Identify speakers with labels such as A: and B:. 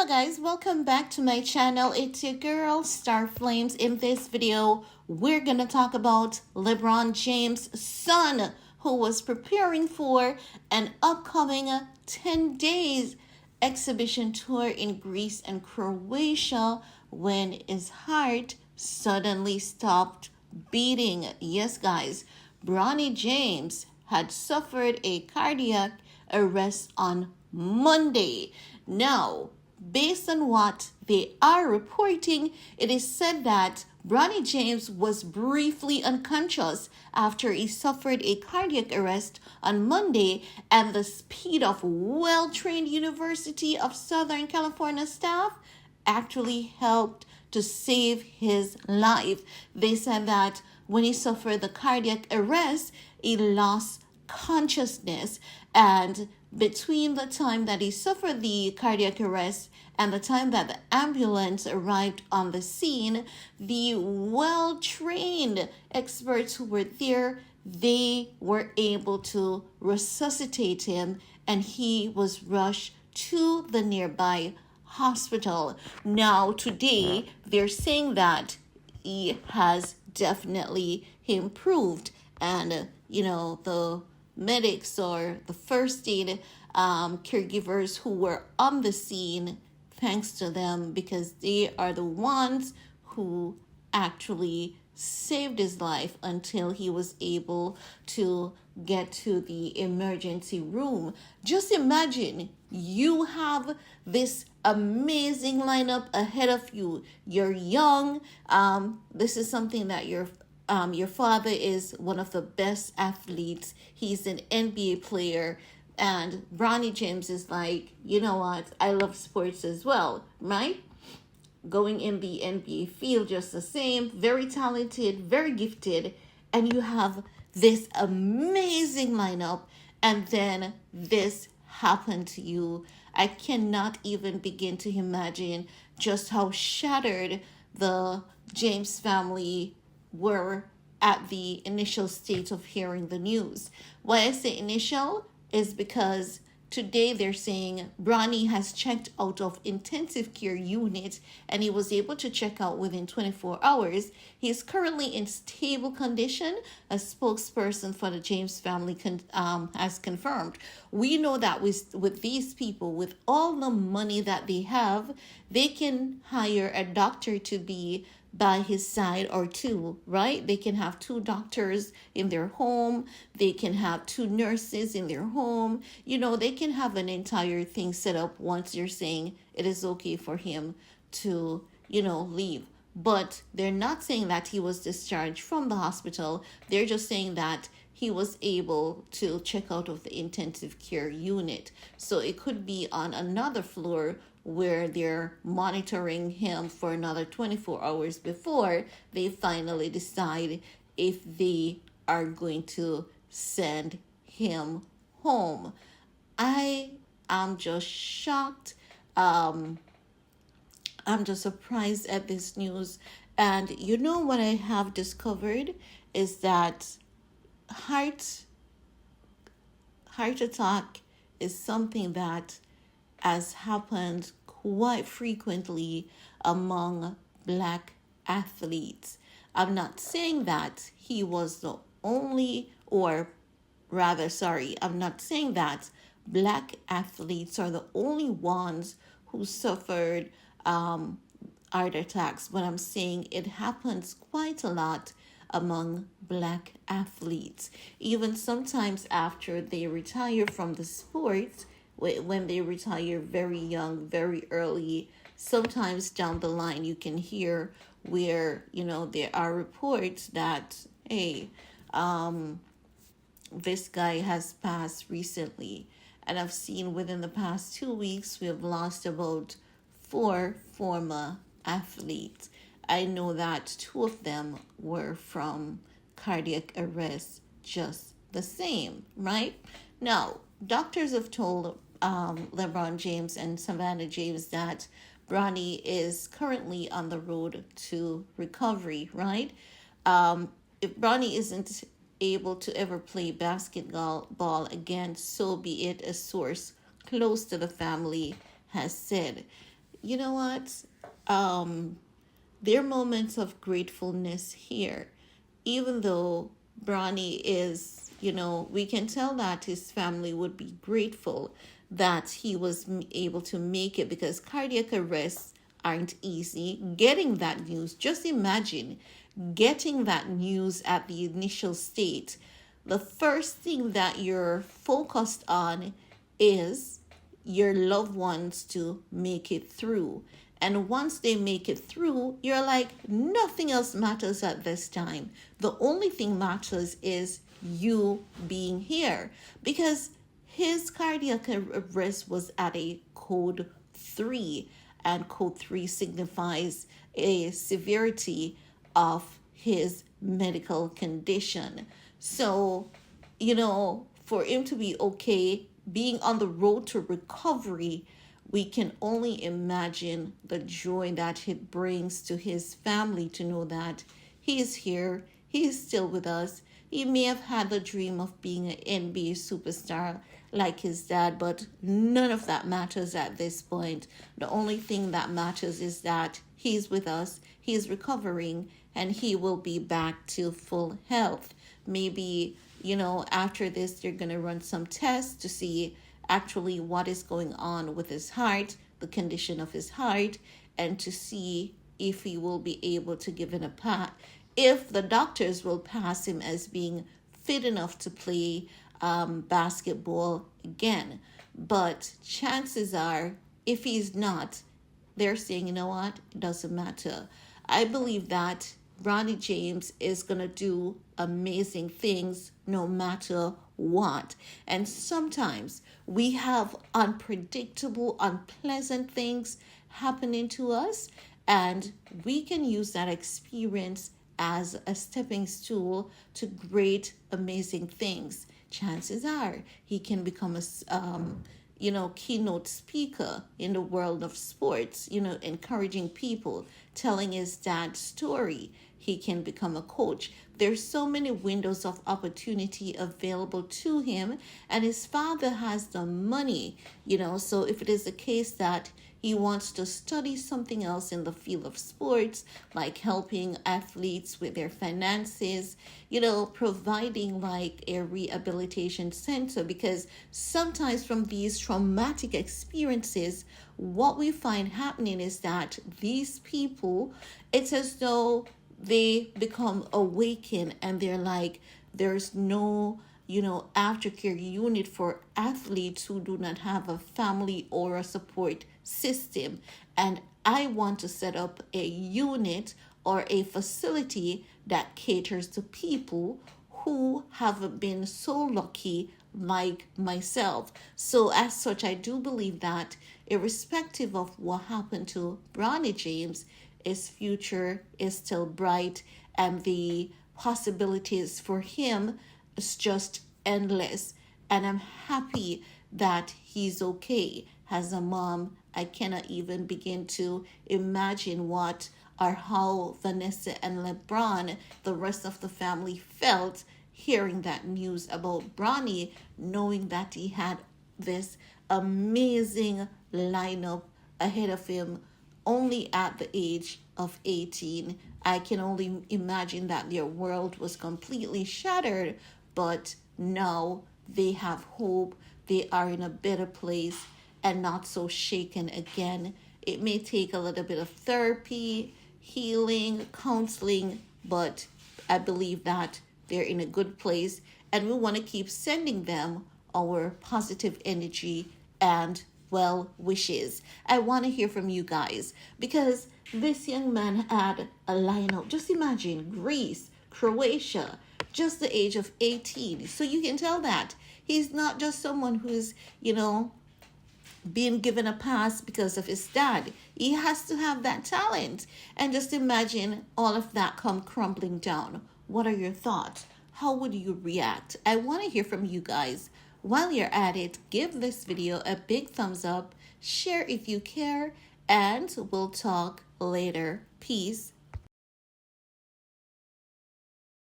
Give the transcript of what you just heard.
A: Hello guys, welcome back to my channel. It's your girl Star Flames. In this video, we're gonna talk about LeBron James' son, who was preparing for an upcoming 10 days exhibition tour in Greece and Croatia when his heart suddenly stopped beating. Yes guys, Bronny James had suffered a cardiac arrest on Monday. Now, based on what they are reporting, it is said that Bronny James was briefly unconscious after he suffered a cardiac arrest on Monday, and the speed of well-trained University of Southern California staff actually helped to save his life. They said that when he suffered the cardiac arrest, he lost consciousness, and between the time that he suffered the cardiac arrest and the time that the ambulance arrived on the scene, the well-trained experts who were there, they were able to resuscitate him, and he was rushed to the nearby hospital. Now, today, they're saying that he has definitely improved, and the medics or the first aid caregivers who were on the scene, thanks to them, because they are the ones who actually saved his life until he was able to get to the emergency room. Just imagine you have this amazing lineup ahead of you. You're young. This is something that your father is one of the best athletes. He's an NBA player. And Bronny James is like, you know what? I love sports as well, right? Going in the NBA field just the same. Very talented, very gifted. And you have this amazing lineup. And then this happened to you. I cannot even begin to imagine just how shattered the James family were at the initial state of hearing the news. Why I say initial is because today they're saying Bronny has checked out of intensive care unit, and he was able to check out within 24 hours. He is currently in stable condition, a spokesperson for the James family has confirmed. We know that with these people, with all the money that they have, they can hire a doctor to be by his side, or two, right? They can have two doctors in their home. They can have two nurses in their home. They can have an entire thing set up once you're saying it is okay for him to, leave. But they're not saying that he was discharged from the hospital. They're just saying that he was able to check out of the intensive care unit. So it could be on another floor where they're monitoring him for another 24 hours before they finally decide if they are going to send him home. I am just shocked. I'm just surprised at this news. And what I have discovered is that heart attack is something that has happened quite frequently among Black athletes. I'm not saying that he was the only, or rather, sorry, I'm not saying that Black athletes are the only ones who suffered heart attacks, but I'm saying it happens quite a lot among Black athletes. Even sometimes after they retire from the sport, when they retire very young, very early, sometimes down the line you can hear where, there are reports that, hey, this guy has passed recently. And I've seen within the past 2 weeks, we have lost about 4 former athletes. I know that 2 of them were from cardiac arrest, just the same, right? Now, doctors have told LeBron James and Savannah James that Bronny is currently on the road to recovery, right? If Bronny isn't able to ever play basketball again, so be it, a source close to the family has said. you know what? Um, there are moments of gratefulness here, even though Bronny is, we can tell that his family would be grateful that he was able to make it because cardiac arrests aren't easy. Getting that news, just imagine getting that news at the initial state. The first thing that you're focused on is your loved ones to make it through. And once they make it through, you're like, nothing else matters at this time. The only thing matters is you being here. Because his cardiac arrest was at a code 3, and code 3 signifies a severity of his medical condition. So, for him to be okay, being on the road to recovery, we can only imagine the joy that it brings to his family to know that he is here, he is still with us. He may have had the dream of being an NBA superstar like his dad, but none of that matters at this point. The only thing that matters is that he's with us, he's recovering, and he will be back to full health. Maybe, after this, they're going to run some tests to see actually what is going on with his heart, the condition of his heart, and to see if he will be able to give it a pass, if the doctors will pass him as being fit enough to play basketball again. But chances are, if he's not, they're saying, you know what, it doesn't matter. I believe that Bronny James is going to do amazing things no matter what. And sometimes we have unpredictable, unpleasant things happening to us, and we can use that experience as a stepping stool to great, amazing things. Chances are he can become a keynote speaker in the world of sports, encouraging people, telling his dad's story. He can become a coach. There's so many windows of opportunity available to him, and his father has the money, so if it is the case that he wants to study something else in the field of sports, like helping athletes with their finances, providing like a rehabilitation center. Because sometimes from these traumatic experiences, what we find happening is that these people, it's as though they become awakened and they're like, there's no aftercare unit for athletes who do not have a family or a support system. And I want to set up a unit or a facility that caters to people who haven't been so lucky like myself. So as such, I do believe that irrespective of what happened to Bronny James, his future is still bright, and the possibilities for him is just endless. And I'm happy that he's okay. As a mom, I cannot even begin to imagine what or how Vanessa and Lebron, the rest of the family, felt hearing that news about Bronny, knowing that he had this amazing lineup ahead of him only at the age of 18. I can only imagine that their world was completely shattered, but now they have hope. They are in a better place and not so shaken again. It may take a little bit of therapy, healing, counseling, but I believe that they're in a good place, and we want to keep sending them our positive energy and well wishes. I want to hear from you guys because this young man had a lineup. Just imagine Greece, Croatia, just the age of 18. So you can tell that he's not just someone who's, being given a pass because of his dad. He has to have that talent. And just imagine all of that come crumbling down. What are your thoughts? How would you react? I want to hear from you guys. While you're at it, give this video a big thumbs up, share if you care, and we'll talk later. Peace.